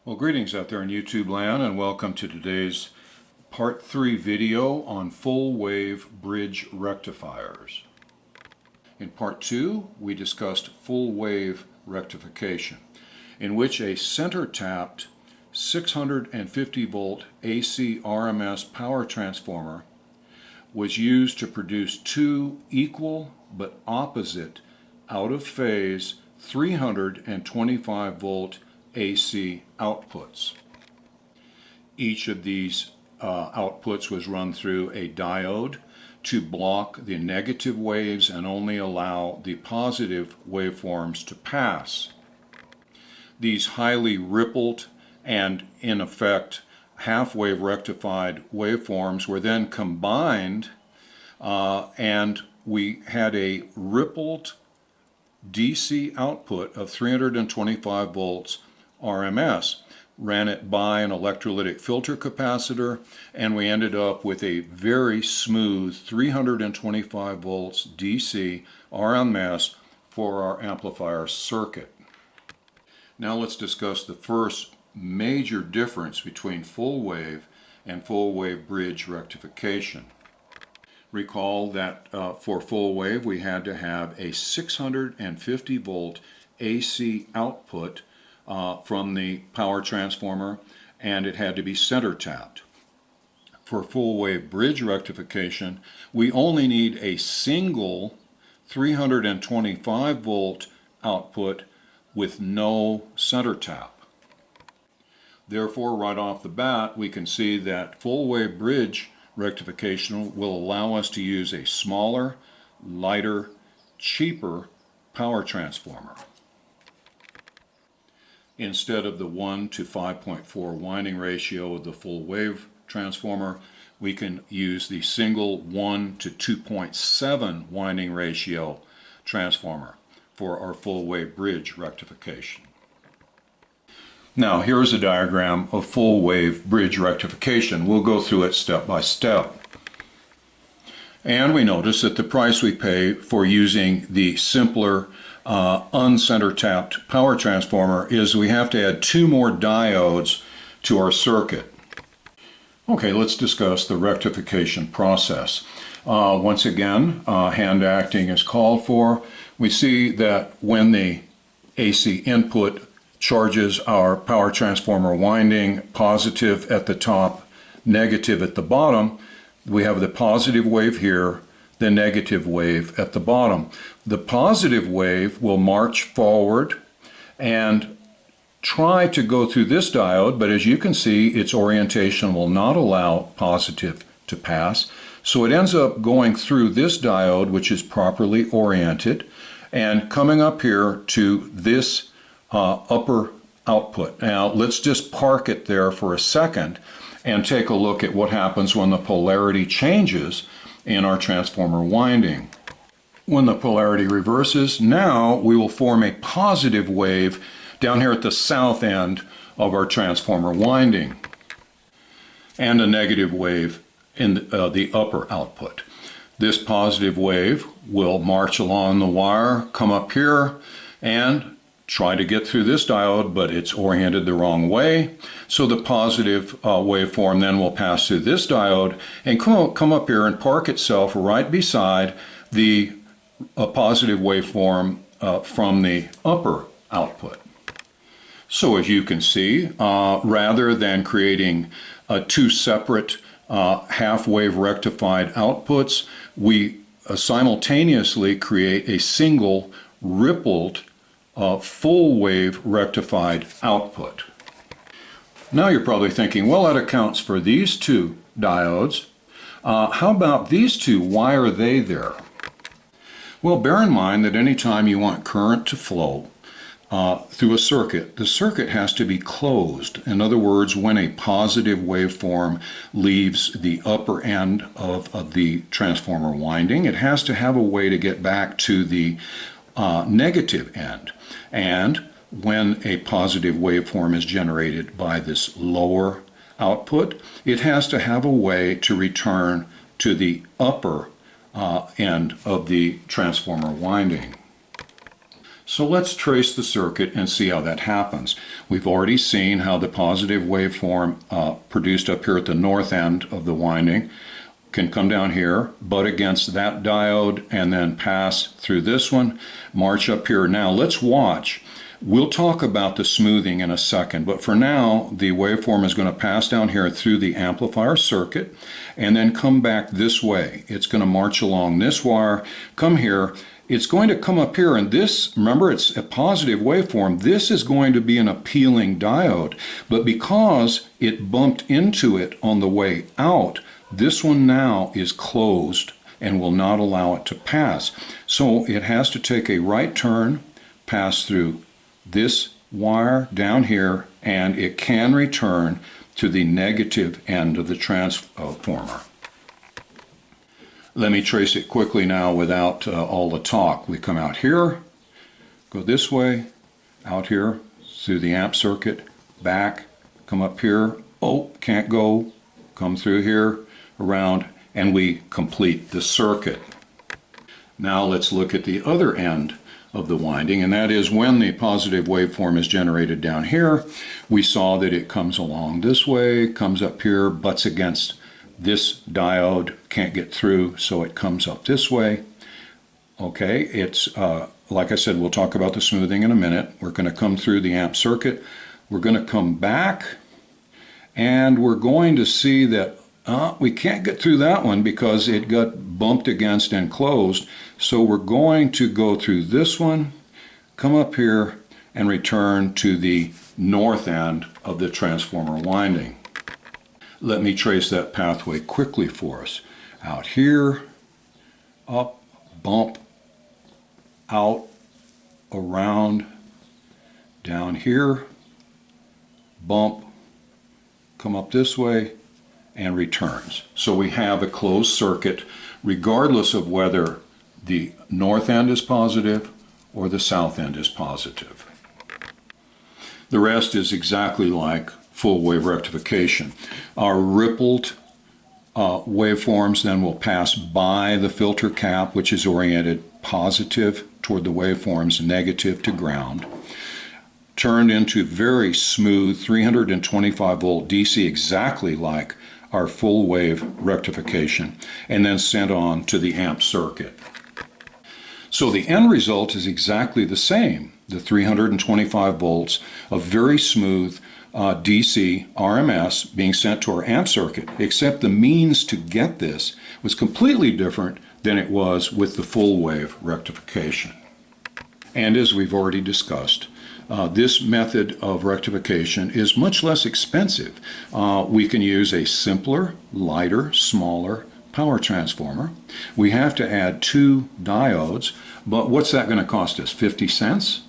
Well, greetings out there in YouTube land, and welcome to today's Part 3 video on full wave bridge rectifiers. In Part 2, we discussed full wave rectification, in which a center-tapped 650 volt AC RMS power transformer was used to produce two equal but opposite out-of-phase 325 volt AC outputs. Each of these outputs was run through a diode to block the negative waves and only allow the positive waveforms to pass. These highly rippled and, in effect, half-wave rectified waveforms were then combined and we had a rippled DC output of 325 volts RMS, ran it by an electrolytic filter capacitor, and we ended up with a very smooth 325 volts DC RMS for our amplifier circuit. Now let's discuss the first major difference between full wave and full wave bridge rectification. Recall that for full wave we had to have a 650 volt AC output from the power transformer, and it had to be center tapped. For full wave bridge rectification, we only need a single 325 volt output with no center tap. Therefore, right off the bat, we can see that full wave bridge rectification will allow us to use a smaller, lighter, cheaper power transformer. Instead of the 1 to 5.4 winding ratio of the full wave transformer, we can use the single 1 to 2.7 winding ratio transformer for our full wave bridge rectification. Now here's a diagram of full wave bridge rectification. We'll go through it step by step. And we notice that the price we pay for using the simpler uncenter tapped power transformer is we have to add two more diodes to our circuit. Okay, let's discuss the rectification process. Once again, hand acting is called for. We see that when the AC input charges our power transformer winding positive at the top, negative at the bottom, we have the positive wave here, the negative wave at the bottom. The positive wave will march forward and try to go through this diode, but as you can see, its orientation will not allow positive to pass. So it ends up going through this diode, which is properly oriented, and coming up here to this upper output. Now let's just park it there for a second and take a look at what happens when the polarity changes in our transformer winding. When the polarity reverses, now we will form a positive wave down here at the south end of our transformer winding and a negative wave in the upper output. This positive wave will march along the wire, come up here, and try to get through this diode, but it's oriented the wrong way. So the positive waveform then will pass through this diode and come up here and park itself right beside the positive waveform from the upper output. So as you can see, rather than creating two separate half-wave rectified outputs, we simultaneously create a single rippled full wave rectified output. Now you're probably thinking, well, that accounts for these two diodes. How about these two? Why are they there? Well, bear in mind that anytime you want current to flow through a circuit, the circuit has to be closed. In other words, when a positive waveform leaves the upper end of the transformer winding, it has to have a way to get back to the negative end. And when a positive waveform is generated by this lower output, it has to have a way to return to the upper end of the transformer winding. So let's trace the circuit and see how that happens. We've already seen how the positive waveform produced up here at the north end of the winding can come down here, butt against that diode, and then pass through this one, march up here. Now let's watch. We'll talk about the smoothing in a second, but for now the waveform is going to pass down here through the amplifier circuit and then come back this way. It's going to march along this wire, come here. It's going to come up here, and this, remember, it's a positive waveform. This is going to be an appealing diode, but because it bumped into it on the way out, this one now is closed and will not allow it to pass. So it has to take a right turn, pass through this wire down here, and it can return to the negative end of the transformer. Let me trace it quickly now without all the talk. We come out here, go this way, out here, through the amp circuit, back, come up here, oh, can't go, come through here, around, and we complete the circuit. Now let's look at the other end of the winding, and that is when the positive waveform is generated down here. We saw that it comes along this way, comes up here, butts against this diode, can't get through, so it comes up this way. Okay, it's like I said, we'll talk about the smoothing in a minute. We're going to come through the amp circuit. We're going to come back, and we're going to see that we can't get through that one because it got bumped against and closed. So we're going to go through this one, come up here, and return to the north end of the transformer winding. Let me trace that pathway quickly for us. Out here, up, bump, out, around, down here, bump, come up this way, and returns. So we have a closed circuit regardless of whether the north end is positive or the south end is positive. The rest is exactly like full wave rectification. Our rippled waveforms then will pass by the filter cap, which is oriented positive toward the waveforms, negative to ground, turned into very smooth 325 volt DC, exactly like our full wave rectification, and then sent on to the amp circuit. So the end result is exactly the same, the 325 volts of very smooth DC RMS being sent to our amp circuit, except the means to get this was completely different than it was with the full wave rectification. And as we've already discussed, this method of rectification is much less expensive. We can use a simpler, lighter, smaller power transformer. We have to add 2 diodes, but what's that going to cost us? 50 cents?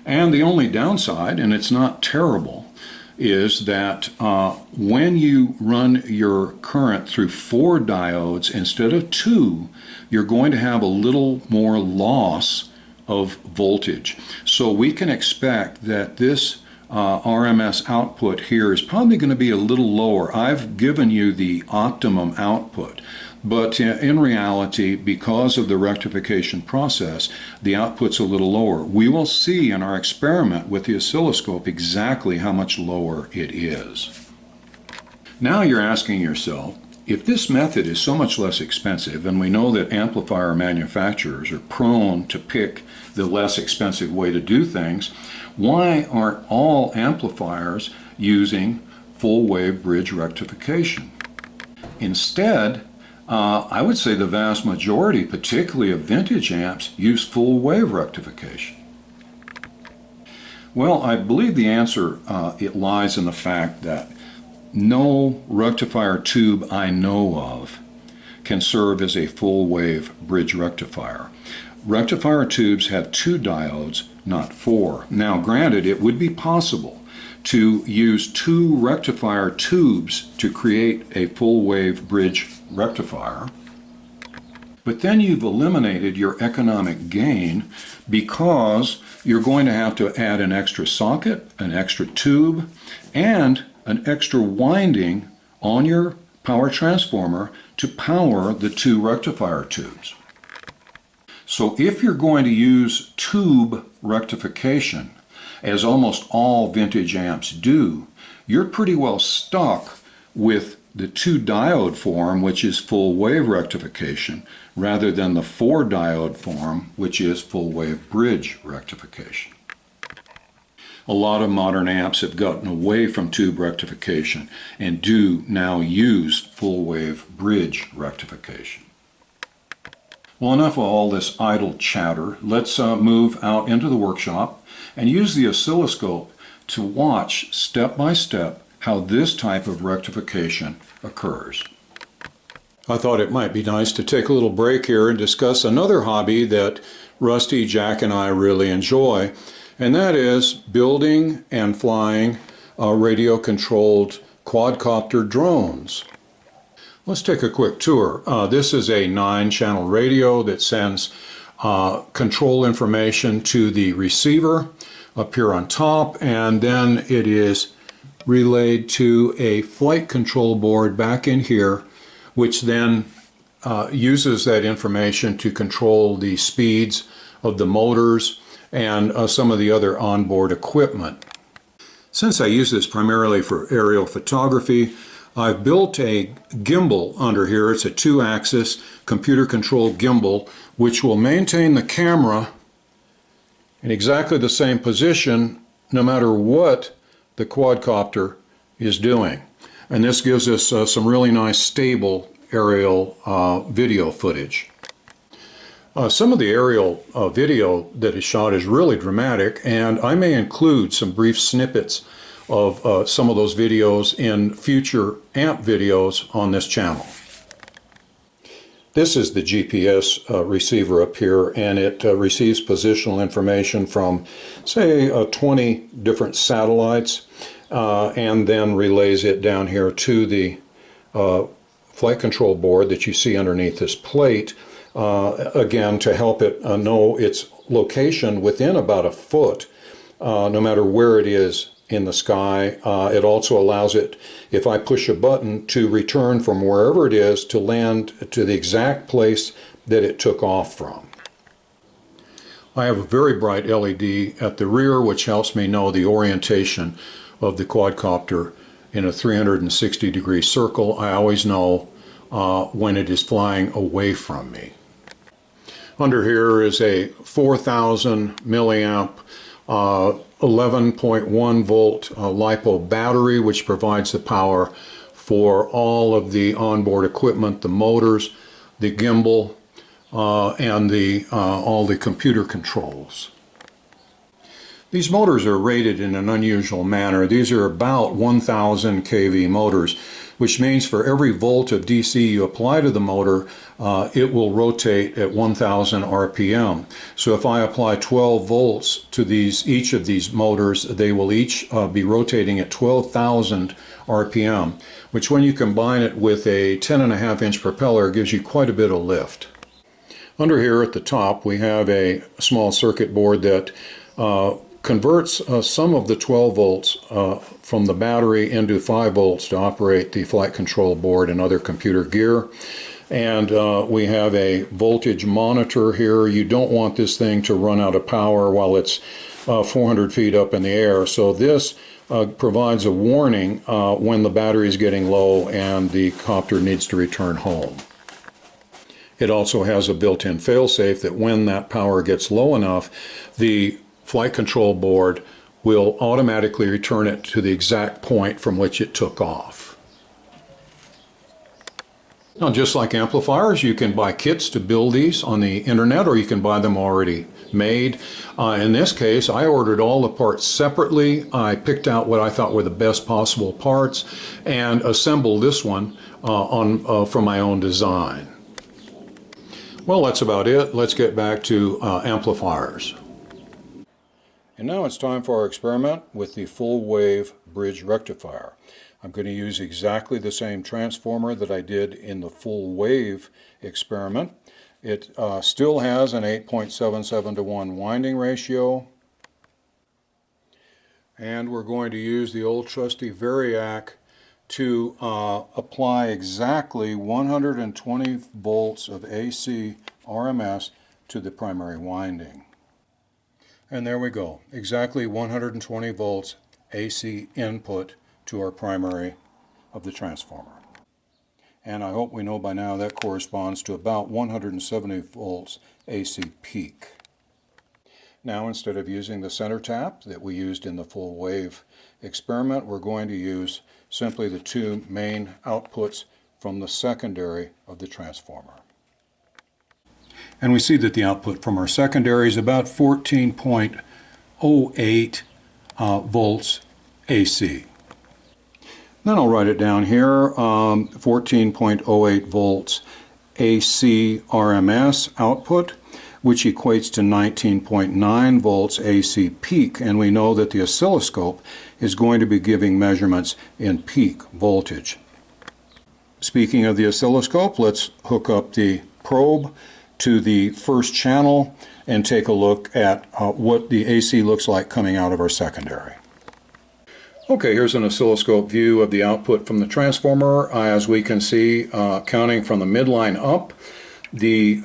And the only downside, and it's not terrible, is that when you run your current through 4 diodes instead of 2, you're going to have a little more loss of voltage. So we can expect that this RMS output here is probably going to be a little lower. I've given you the optimum output, but in reality, because of the rectification process, the output's a little lower. We will see in our experiment with the oscilloscope exactly how much lower it is. Now you're asking yourself, if this method is so much less expensive, and we know that amplifier manufacturers are prone to pick the less expensive way to do things, why aren't all amplifiers using full wave bridge rectification? Instead, I would say the vast majority, particularly of vintage amps, use full wave rectification. Well, I believe the answer it lies in the fact that no rectifier tube I know of can serve as a full wave bridge rectifier. Rectifier tubes have 2 diodes, not 4. Now granted, it would be possible to use 2 rectifier tubes to create a full wave bridge rectifier, but then you've eliminated your economic gain because you're going to have to add an extra socket, an extra tube, and an extra winding on your power transformer to power the 2 rectifier tubes. So if you're going to use tube rectification, as almost all vintage amps do, you're pretty well stuck with the 2-diode form, which is full wave rectification, rather than the 4-diode form, which is full wave bridge rectification. A lot of modern amps have gotten away from tube rectification and do now use full wave bridge rectification. Well, enough of all this idle chatter. Let's move out into the workshop and use the oscilloscope to watch step by step how this type of rectification occurs. I thought it might be nice to take a little break here and discuss another hobby that Rusty, Jack, and I really enjoy, and that is building and flying radio-controlled quadcopter drones. Let's take a quick tour. This is a 9-channel radio that sends control information to the receiver up here on top, and then it is relayed to a flight control board back in here, which then uses that information to control the speeds of the motors and some of the other onboard equipment. Since I use this primarily for aerial photography, I've built a gimbal under here. It's a 2-axis computer-controlled gimbal, which will maintain the camera in exactly the same position no matter what the quadcopter is doing. And this gives us some really nice stable aerial video footage. Some of the aerial video that is shot is really dramatic, and I may include some brief snippets of some of those videos in future amp videos on this channel. This is the GPS receiver up here, and it receives positional information from, say, 20 different satellites, and then relays it down here to the flight control board that you see underneath this plate, again, to help it know its location within about a foot, no matter where it is in the sky. It also allows it, if I push a button, to return from wherever it is to land to the exact place that it took off from. I have a very bright LED at the rear, which helps me know the orientation of the quadcopter in a 360-degree circle. I always know when it is flying away from me. Under here is a 4,000 milliamp 11.1 volt LiPo battery, which provides the power for all of the onboard equipment, the motors, the gimbal, and all the computer controls. These motors are rated in an unusual manner. These are about 1,000 kV motors, which means for every volt of DC you apply to the motor, it will rotate at 1,000 RPM. So if I apply 12 volts to each of these motors, they will each be rotating at 12,000 RPM, which when you combine it with a 10.5-inch propeller gives you quite a bit of lift. Under here at the top we have a small circuit board that converts some of the 12 volts from the battery into 5 volts to operate the flight control board and other computer gear. And we have a voltage monitor here. You don't want this thing to run out of power while it's 400 feet up in the air. So this provides a warning when the battery is getting low and the copter needs to return home. It also has a built-in failsafe that when that power gets low enough, the flight control board will automatically return it to the exact point from which it took off. Now, just like amplifiers, you can buy kits to build these on the internet, or you can buy them already made. In this case, I ordered all the parts separately. I picked out what I thought were the best possible parts and assembled this one from my own design. Well, that's about it. Let's get back to amplifiers. And now it's time for our experiment with the full wave bridge rectifier. I'm going to use exactly the same transformer that I did in the full wave experiment. It still has an 8.77 to 1 winding ratio. And we're going to use the old trusty Variac to apply exactly 120 volts of AC RMS to the primary winding. And there we go, exactly 120 volts AC input to our primary of the transformer. And I hope we know by now that corresponds to about 170 volts AC peak. Now, instead of using the center tap that we used in the full wave experiment, we're going to use simply the two main outputs from the secondary of the transformer. And we see that the output from our secondary is about 14.08 volts AC. Then I'll write it down here, 14.08 volts AC RMS output, which equates to 19.9 volts AC peak, and we know that the oscilloscope is going to be giving measurements in peak voltage. Speaking of the oscilloscope, let's hook up the probe to the first channel and take a look at what the AC looks like coming out of our secondary. Okay, here's an oscilloscope view of the output from the transformer. As we can see, counting from the midline up, the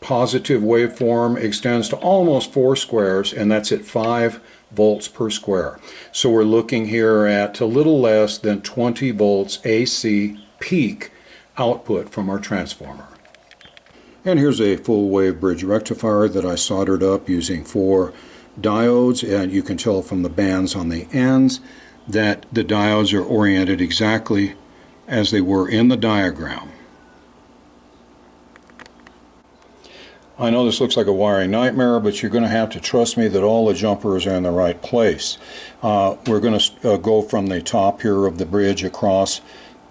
positive waveform extends to almost 4 squares, and that's at 5 volts per square. So we're looking here at a little less than 20 volts AC peak output from our transformer. And here's a full wave bridge rectifier that I soldered up using 4 diodes, and you can tell from the bands on the ends that the diodes are oriented exactly as they were in the diagram. I know this looks like a wiring nightmare, but you're going to have to trust me that all the jumpers are in the right place. We're going to go from the top here of the bridge across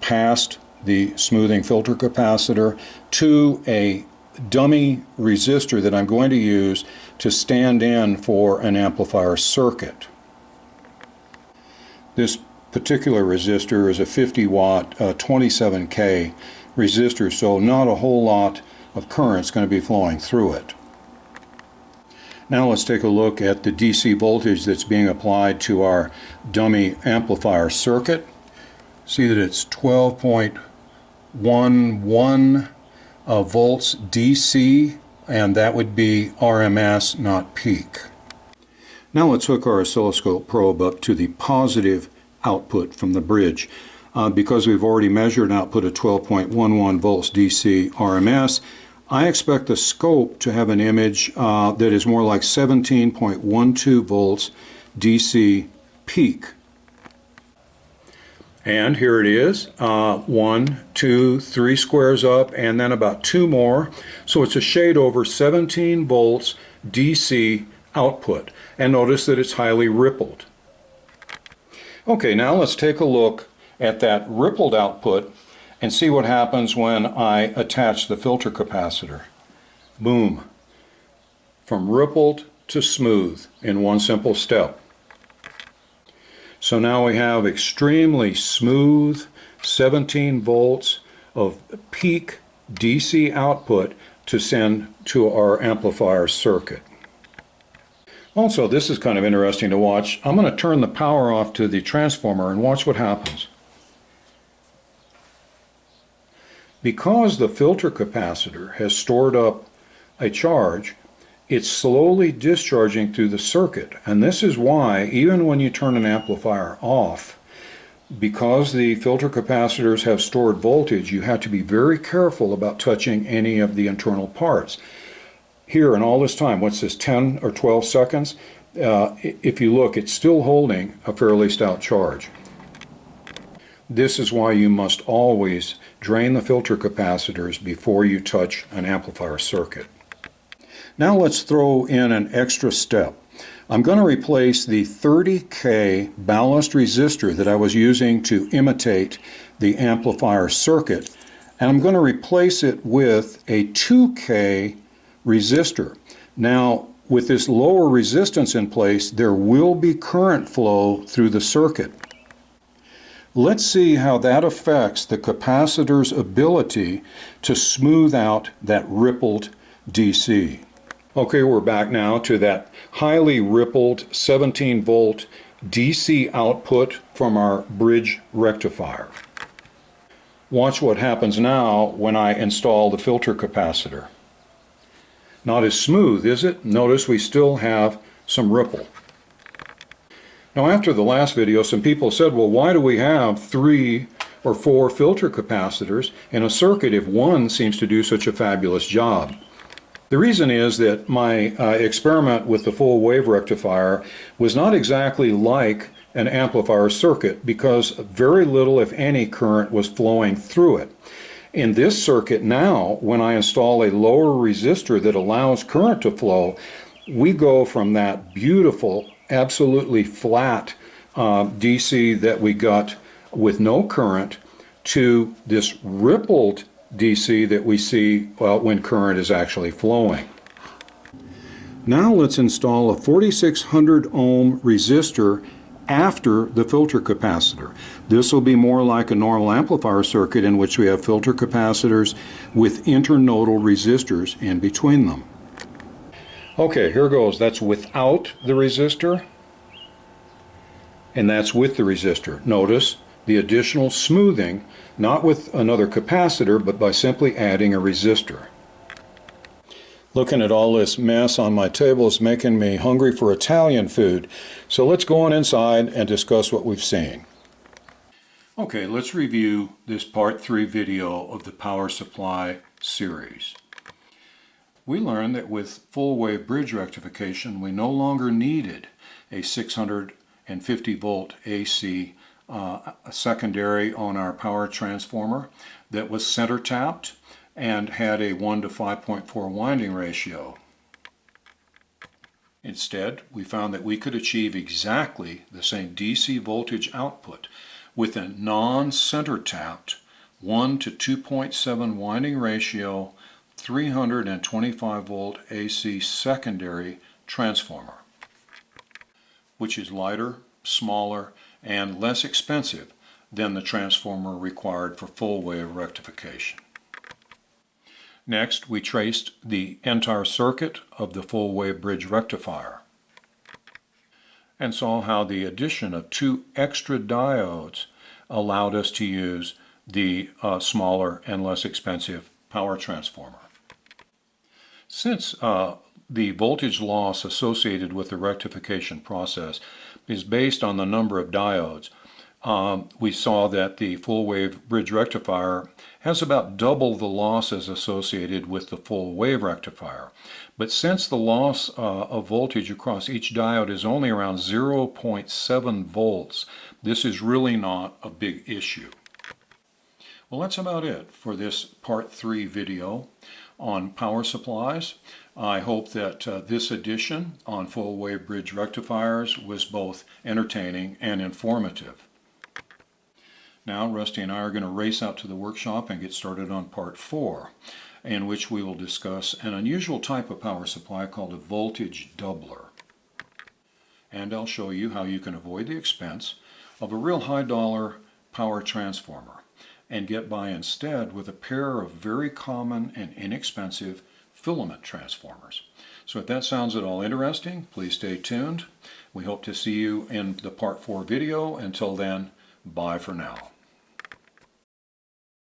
past the smoothing filter capacitor to a dummy resistor that I'm going to use to stand in for an amplifier circuit. This particular resistor is a 50 watt 27K resistor, so not a whole lot of current is going to be flowing through it. Now let's take a look at the DC voltage that's being applied to our dummy amplifier circuit. See that it's 12.11 volts DC, and that would be RMS, not peak. Now let's hook our oscilloscope probe up to the positive output from the bridge. Because we've already measured an output of 12.11 volts DC RMS, I expect the scope to have an image that is more like 17.12 volts DC peak. And here it is, 1, 2, 3 squares up, and then about 2 more. So it's a shade over 17 volts DC output. And notice that it's highly rippled. Okay, now let's take a look at that rippled output and see what happens when I attach the filter capacitor. Boom. From rippled to smooth in one simple step. So now we have extremely smooth 17 volts of peak DC output to send to our amplifier circuit. Also, this is kind of interesting to watch. I'm going to turn the power off to the transformer and watch what happens. Because the filter capacitor has stored up a charge, it's slowly discharging through the circuit, and this is why even when you turn an amplifier off, because the filter capacitors have stored voltage, you have to be very careful about touching any of the internal parts. Here, in all this time, what's this, 10 or 12 seconds? If you look, it's still holding a fairly stout charge. This is why you must always drain the filter capacitors before you touch an amplifier circuit. Now let's throw in an extra step. I'm going to replace the 30K ballast resistor that I was using to imitate the amplifier circuit, and I'm going to replace it with a 2K resistor. Now, with this lower resistance in place, there will be current flow through the circuit. Let's see how that affects the capacitor's ability to smooth out that rippled DC. Okay, we're back now to that highly rippled 17 volt DC output from our bridge rectifier. Watch what happens now when I install the filter capacitor. Not as smooth, is it? Notice we still have some ripple. Now, after the last video, some people said, well, why do we have 3 or 4 filter capacitors in a circuit if one seems to do such a fabulous job? The reason is that my experiment with the full wave rectifier was not exactly like an amplifier circuit because very little, if any, current was flowing through it. In this circuit now, when I install a lower resistor that allows current to flow, we go from that beautiful, absolutely flat DC that we got with no current to this rippled DC that we see when current is actually flowing. Now let's install a 4600 ohm resistor after the filter capacitor. This will be more like a normal amplifier circuit in which we have filter capacitors with internodal resistors in between them. Okay, here goes. That's without the resistor, and that's with the resistor. Notice the additional smoothing, not with another capacitor, but by simply adding a resistor. Looking at all this mess on my table is making me hungry for Italian food. So let's go on inside and discuss what we've seen. Okay, let's review this part 3 video of the power supply series. We learned that with full wave bridge rectification, we no longer needed a 650 volt AC secondary on our power transformer that was center tapped and had a 1 to 5.4 winding ratio. Instead, we found that we could achieve exactly the same DC voltage output with a non-center tapped 1 to 2.7 winding ratio 325 volt AC secondary transformer, which is lighter, smaller, and less expensive than the transformer required for full wave rectification. Next, we traced the entire circuit of the full wave bridge rectifier and saw how the addition of 2 extra diodes allowed us to use the smaller and less expensive power transformer. Since the voltage loss associated with the rectification process is based on the number of diodes, we saw that the full wave bridge rectifier has about double the losses associated with the full wave rectifier. But since the loss of voltage across each diode is only around 0.7 volts, this is really not a big issue. Well, that's about it for this part 3 video on power supplies. I hope that this edition on full wave bridge rectifiers was both entertaining and informative. Now Rusty and I are going to race out to the workshop and get started on part 4, in which we will discuss an unusual type of power supply called a voltage doubler. And I'll show you how you can avoid the expense of a real high dollar power transformer and get by instead with a pair of very common and inexpensive filament transformers. So if that sounds at all interesting, please stay tuned. We hope to see you in the part 4 video. Until then, bye for now.